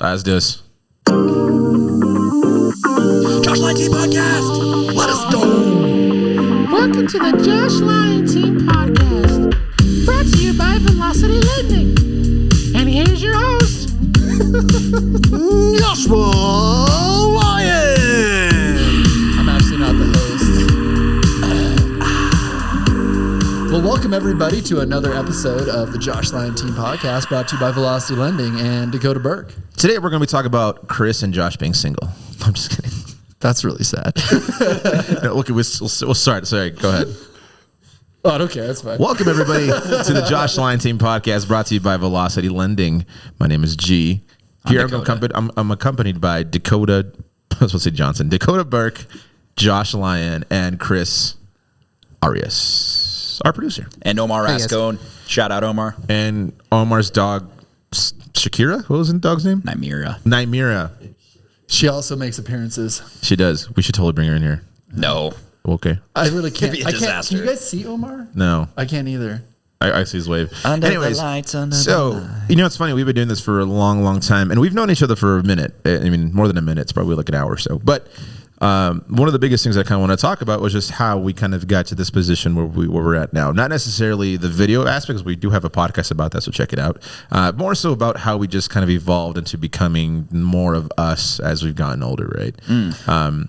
Let's do this. Josh Lyon Team Podcast. Let us go. Welcome to the Josh Lyon Team Podcast, brought to you by Velocity Lending. And here's your host, Joshua Lyon. I'm actually not the host. Well, welcome everybody to another episode of the Josh Lyon Team Podcast, brought to you by Velocity Lending and Dakota Burke. Today we're going to be talking about Chris and Josh being single. I'm just kidding. That's really sad. No, look, we'll start. Sorry, go ahead. Oh, I don't care. That's fine. Welcome everybody to the Josh Lyon Team Podcast, brought to you by Velocity Lending. My name is G. Here I'm accompanied by Dakota. I was supposed to say Johnson, Dakota Burke, Josh Lyon, and Chris Arias, our producer, And Omar Rascone. Shout out Omar. and Omar's dog Shakira. What was the dog's name? Nymira. She also makes appearances. She does. We should totally bring her in here. No. Okay. I really can't. It'd be a I can't. disaster. Can you guys see Omar? No, I can't either. I see his wave. Under the lights, under the so lights. you know, it's funny. We've been doing this for a long, long time, and we've known each other for a minute. I mean, more than a minute. It's probably like an hour or so. But one of the biggest things I kind of want to talk about was just how we kind of got to this position where we're at now. Not necessarily the video aspects. We do have a podcast about that, so check it out. More so about how we just kind of evolved into becoming more of us as we've gotten older, right?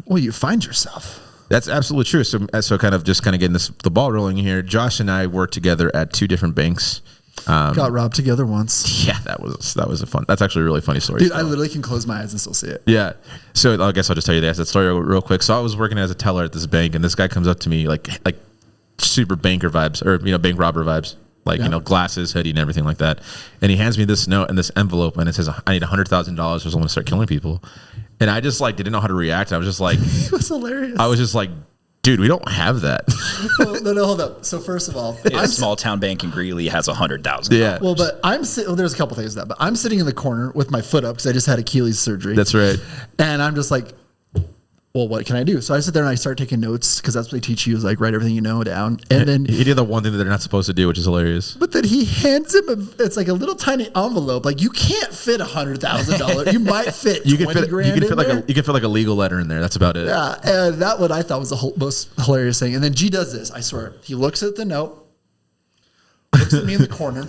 Well, you find yourself. That's absolutely true. So kind of getting the ball rolling here. Josh and I worked together at two different banks. Got robbed together once. Yeah, that was a fun. That's actually a really funny story. Dude, I literally can close my eyes and still see it. Yeah. So I guess I'll just tell you that story real quick. So I was working as a teller at this bank, and this guy comes up to me like super banker vibes, or bank robber vibes, glasses, hoodie, and everything like that. And he hands me this note and this envelope, and it says, "I need $100,000 or someone to start killing people." And I just didn't know how to react. I was just like, It was hilarious. I was just like, dude, we don't have that. Well, no, hold up. So first of all, A small town bank in Greeley has 100,000. Yeah. Well, but there's a couple things to that, but I'm sitting in the corner with my foot up because I just had Achilles surgery. That's right. And I'm just like, well, what can I do? So I sit there and I start taking notes because that's what they teach you is like write everything you know down. And then He did the one thing that they're not supposed to do, which is hilarious. but then he hands him it's like a little tiny envelope. Like you can't fit $100,000. You might fit You 20 can fit grand in there. you can fit like a legal letter in there. That's about it. Yeah, and that one I thought was the most hilarious thing. And then G does this. I swear, he looks at the note, looks at me in the corner,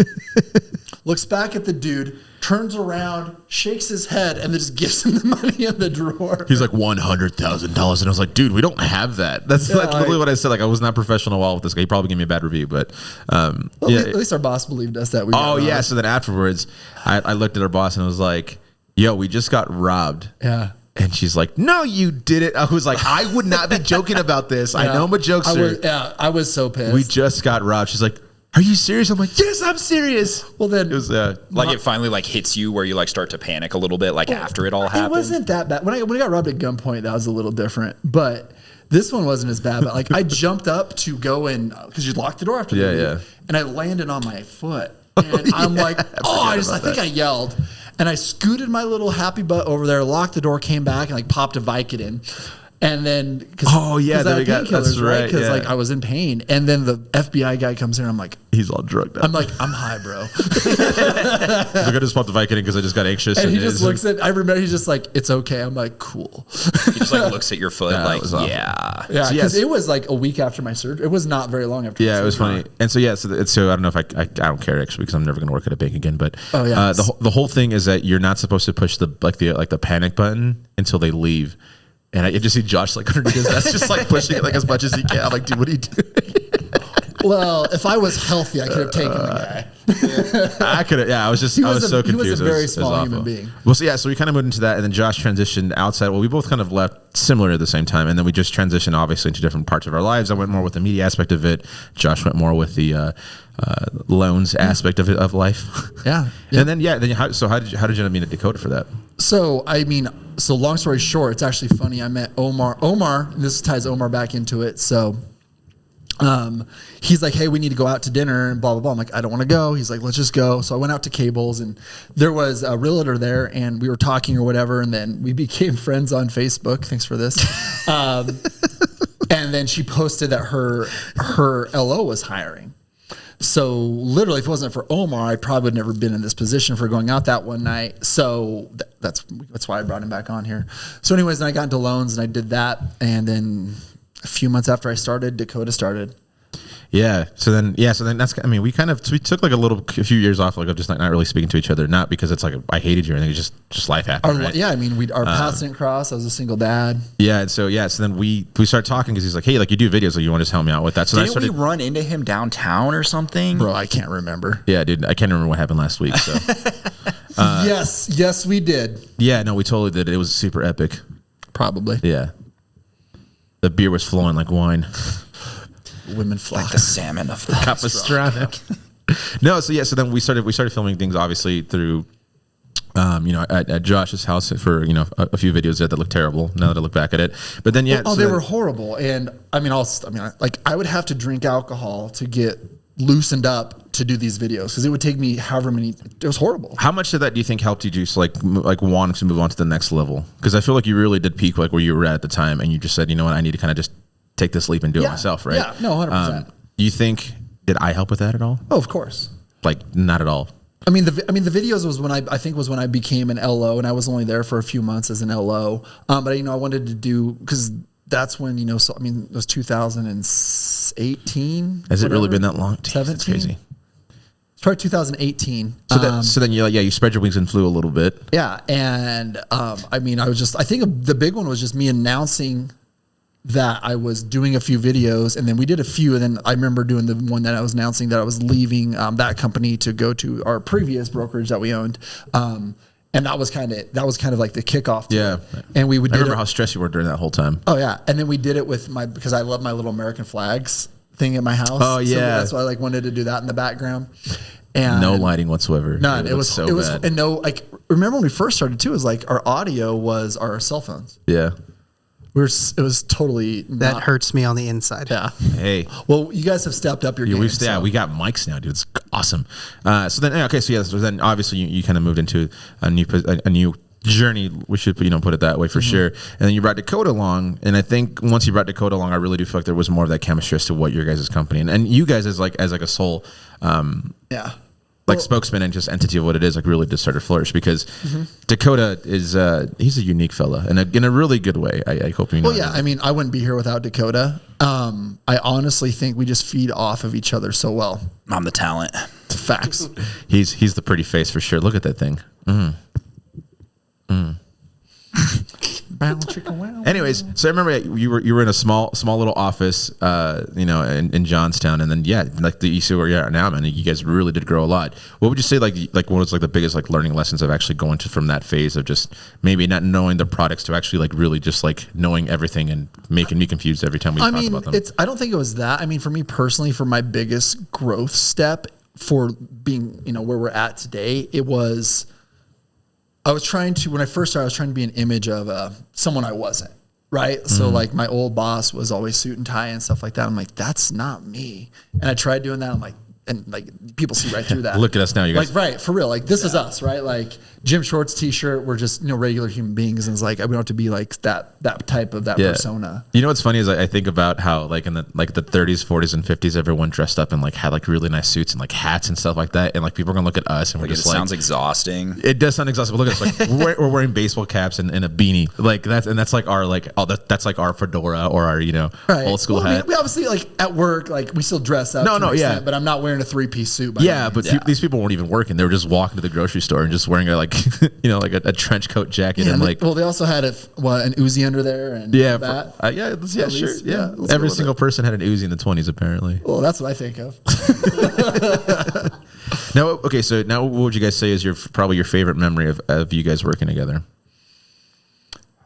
looks back at the dude, turns around, shakes his head, and then just gives him the money in the drawer. He's like $100,000, and I was like, dude, we don't have that. That's literally what I said. Like, I was not professional well with this guy. He probably gave me a bad review, but Well, at least our boss believed us that we. Oh got yeah. robbed. So then afterwards, I looked at our boss and I was like, "Yo, we just got robbed." Yeah. And she's like, "No, you didn't." I was like, "I would not be joking about this. I know I'm a jokester. I was so pissed. We just got robbed." She's like, "Are you serious?" I'm like, "Yes, I'm serious." Well, then It was It finally hits you where you start to panic a little bit after it all happened. It wasn't that bad. When I got robbed at gunpoint, that was a little different. But this one wasn't as bad. But I jumped up to go in because you locked the door after the Yeah. and I landed on my foot. And I'm like, I think I yelled. And I scooted my little happy butt over there, locked the door, came back, and popped a Vicodin. And then, That's right. Because yeah. I was in pain. And then the FBI guy comes in. I'm like, He's all drugged up. I'm high, bro. Like, I just popped the Vicodin because I just got anxious. And he just looks at. I remember he's just like, it's okay. I'm like, cool. He just looks at your foot Yeah, that was awful. Yeah, So, because yes. it was like a week after my surgery. It was not very long after. Yeah, my it was surgery. funny. And so I don't know if I don't care actually because I'm never going to work at a bank again. But Oh, yeah. the whole thing is that you're not supposed to push the panic button until they leave. And I just see Josh underneath his desk, just pushing it as much as he can. I'm like, dude, what are you doing? Well, if I was healthy, I could have taken the guy. I could have. Yeah, I was so confused. He was a very It was small awful. human being. Well, so we kind of moved into that, and then Josh transitioned outside. Well, we both kind of left similar at the same time, and then we just transitioned obviously into different parts of our lives. I went more with the media aspect of it. Josh went more with the loans aspect of life. Yeah. And then how did you end up meeting Dakota for that? So long story short, it's actually funny. I met Omar. And this ties Omar back into it. So he's like, hey, we need to go out to dinner and blah, blah, blah. I'm like, I don't want to go. He's like, let's just go. So I went out to Cables and there was a realtor there and we were talking or whatever. And then we became friends on Facebook. Thanks for this. And then she posted that her LO was hiring. So literally, if it wasn't for Omar, I probably would never been in this position for going out that one night. So that's why I brought him back on here. So anyways, then I got into loans and I did that. And then a few months after I started, Dakota started. Yeah. So then that's, I mean, we took like a few years off, like of just not really speaking to each other. Not because it's like I hated you or anything. It's just life happened. Right? Yeah. I mean, our paths didn't cross. I was a single dad. Yeah. And so then we started talking because he's like, hey, like you do videos, like you want to just help me out with that. So didn't we run into him downtown or something? Bro, I can't remember. Yeah, dude, I can't remember what happened last week. So yes, we did. yeah, no, we totally did. It was super epic. Probably. Yeah. The beer was flowing like wine. Women flock. Like the salmon of the Capistrano. No, so then we started filming things obviously through at Josh's house for a few videos that looked terrible now that I look back at it. But then they were horrible. And I would have to drink alcohol to get loosened up to do these videos because it would take me however many. It was horrible. How much of that do you think helped you just like wanting to move on to the next level? Because I feel like you really did peak like where you were at the time, and you just said, you know what, I need to kind of just take this leap and do it myself, right? Yeah, no, 100%. You think did I help with that at all? Oh, of course. Like not at all. I mean, the videos was when I became an LO, and I was only there for a few months as an LO. But I wanted to do because that's when it was 2018. Has it really been that long? 17. That's crazy. It's probably 2018. So then you spread your wings and flew a little bit. Yeah, and I think the big one was just me announcing that I was doing a few videos, and then we did a few, and then I remember doing the one that I was announcing that I was leaving that company to go to our previous brokerage that we owned. And that was kind of like the kickoff to it. And I remember how stressed you were during that whole time. Oh yeah. And then we did it with because I love my little American flags thing at my house. Oh yeah. So that's why I wanted to do that in the background. And no lighting whatsoever. None. It was so bad. And no, remember when we first started too, it was like our audio was our cell phones. Yeah. It was totally that hurts me on the inside. Yeah. Hey. Well, you guys have stepped up your game. We got mics now, dude. It's awesome. So then obviously you kind of moved into a new journey. We should put it that way for sure. And then you brought Dakota along, and I think once you brought Dakota along, I really do feel like there was more of that chemistry as to what your guys' company and you guys as a sole spokesman and just entity of what it is, like really just started to flourish because Dakota is he's a unique fella in a really good way. I hope you know. Well, yeah, I mean, I wouldn't be here without Dakota. I honestly think we just feed off of each other so well. I'm the talent. Facts. He's the pretty face for sure. Look at that thing. Anyways, so I remember you were in a small little office, in Johnstown, and then like you see where you're at now, man. You guys really did grow a lot. What would you say like what was like the biggest like learning lessons of actually going from that phase of just maybe not knowing the products to actually like really just like knowing everything and making me confused every time we talk about them? I don't think it was that. I mean, for me personally, for my biggest growth step for being where we're at today, it was. When I first started, I was trying to be an image of someone I wasn't, right? So like my old boss was always suit and tie and stuff like that. I'm like, that's not me. And I tried doing that. I'm like, and like people see right through that. Look at us now, you guys. Like, right, for real. Like this is us, right? Like gym shorts, t-shirt. We're just regular human beings, and it's like we don't have to be like that type of persona. You know what's funny is I think about how like in the 30s, 40s, and 50s, everyone dressed up and like had like really nice suits and like hats and stuff like that, and like people are gonna look at us and we're just it sounds exhausting. It does sound exhausting. But look at us, like we're wearing baseball caps and a beanie, like that's like our that's like our fedora or our old school hat. I mean, we obviously like at work, like we still dress up. But I'm not wearing a 3-piece suit. These people weren't even working. They were just walking to the grocery store and just wearing like a trench coat jacket and like. Well, they also had an Uzi under there and that. Every single person had an Uzi in the 20s apparently. Well, that's what I think of. Now, okay, so now what would you guys say is probably your favorite memory of you guys working together?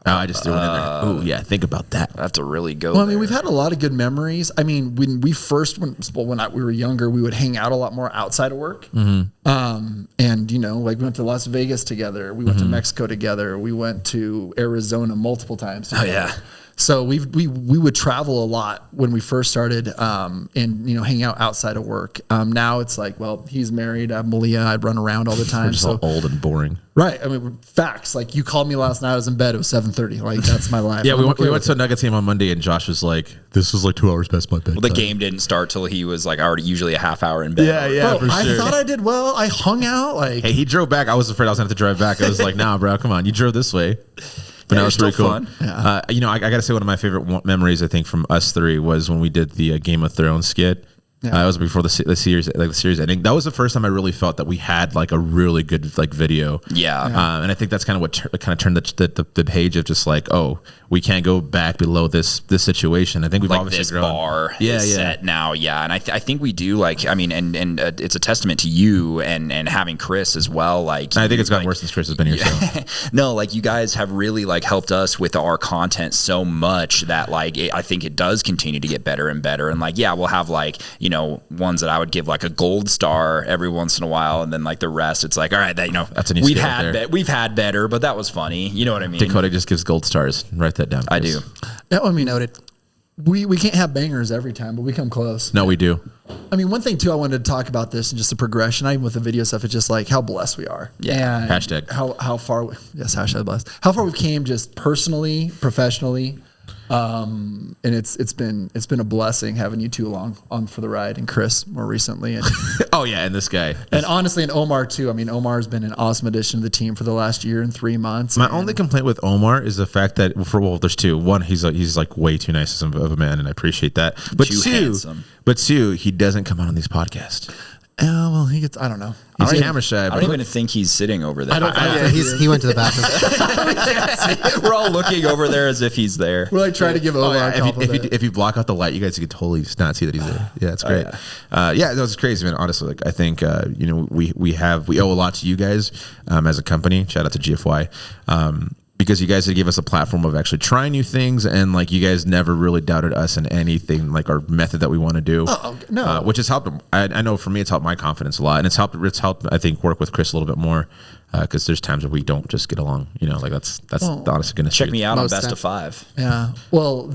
Oh, I just threw it in there. Oh, yeah, think about that. I have to really go. Well, I mean, we've had a lot of good memories. I mean, when we were younger, we would hang out a lot more outside of work. And like we went to Las Vegas together. We went to Mexico together. We went to Arizona multiple times together. Oh yeah. So we would travel a lot when we first started, and hang out outside of work. Now it's like, well, he's married. I'm Malia. I'd run around all the time. We're just all old and boring. Right. I mean, facts. Like you called me last night. I was in bed. It was 7:30. Like that's my life. Yeah, we went to a Nuggets game on Monday, and Josh was like, "This was like 2 hours past my bedtime." Well, the game didn't start till he was like already usually a half hour in bed. Yeah, Bro, for I sure. thought I did well. I hung out. Like Hey, he drove back. I was afraid I was going to have to drive back. I was like, nah, bro, come on. You drove this way. But Yeah, that was you're pretty still cool. fun. Yeah. I got to say, one of my favorite memories, I think, from us three was when we did the Game of Thrones skit. Yeah. It was before the series, like the series ending. That was the first time I really felt that we had like a really good like video. Yeah. And I think that's kind of what kind of turned the page of just like, oh, we can't go back below this situation. I think we've Like obviously this grown. bar is set now, and I think we do and it's a testament to you and having Chris as well. Like I think it's gotten worse since Chris has been here. So. No, like you guys have really like helped us with our content so much that like I think it does continue to get better and better. And like we'll have like ones that I would give like a gold star every once in a while, and then like the rest, it's like all right, that that's a new we've scale had there. we've had better, but that was funny. You know what I mean? Dakota just gives gold stars. Write that down. I Chris. do. yeah, I mean, Noted. we can't have bangers every time, but we come close. No, we do. I mean, one thing too, I wanted to talk about this and just the progression, not even with the video stuff. It's just like how blessed we are. Yeah. And Hashtag. how far. Yes, hashtag blessed. How far we've came just personally, professionally, and it's been a blessing having you two along on for the ride, and Chris more recently, and Oh yeah, and this guy. and honestly, and Omar too. I mean, Omar's been an awesome addition to the team for the last year and 3 months. My and- only complaint with Omar is the fact that there's two. One, he's like way too nice of a man, and I appreciate that. But Too handsome. two, he doesn't come out on these podcasts. well, he gets. I don't know. He's I don't camera shy. I but don't even think he's sitting over there. Yeah, he went to the bathroom. We're all looking over there as if he's there. We're like trying to give Omar a if, you, compliment. if you block out the light, you guys can totally not see that he's there. Yeah, it's great. That was crazy, man. Honestly, like I think we owe a lot to you guys as a company. Shout out to GFY. Because you guys had gave us a platform of actually trying new things, and like you guys never really doubted us in anything, like our method that we want to do. No. Which has helped. I know for me, it's helped my confidence a lot, and it's helped. I think work with Chris a little bit more because there's times where we don't just get along. Like that's the honest goodness. Check me out on Most Best time. of 5. Yeah. Well,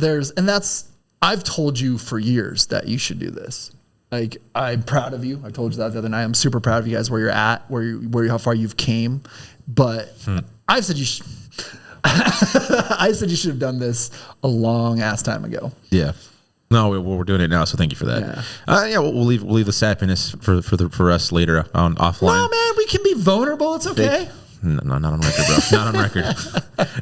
I've told you for years that you should do this. Like, I'm proud of you. I told you that the other night. I'm super proud of you guys where you're at, how far you've came. But I've said I said you should have done this a long ass time ago. Yeah. No, we're doing it now, so thank you for that. We'll leave the sappiness for us later on offline. No, man, we can be vulnerable. It's okay. No, not on record, bro. Not on record.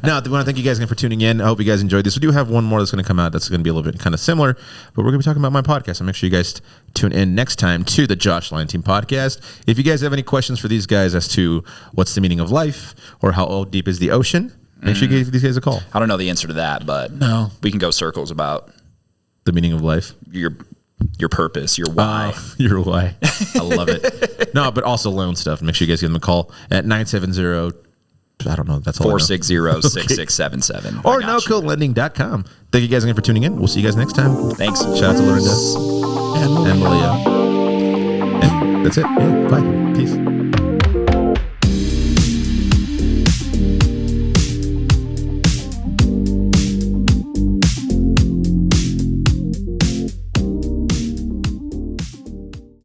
No, I want to thank you guys again for tuning in. I hope you guys enjoyed this. We do have one more that's going to come out that's going to be a little bit kind of similar, but we're going to be talking about my podcast. So make sure you guys tune in next time to the Josh Lyon Team Podcast. If you guys have any questions for these guys as to what's the meaning of life or how deep is the ocean, make sure you give these guys a call. I don't know the answer to that, but No. we can go circles about The meaning of life. your purpose, your why. Your why. I love it. No, but also loan stuff. Make sure you guys give them a call at 970. I don't know. That's all. 460-6677. Or nocodlending.com. Thank you guys again for tuning in. We'll see you guys next time. Thanks. Shout out to Lorinda And and Malia. And that's it. Yeah, bye. Peace.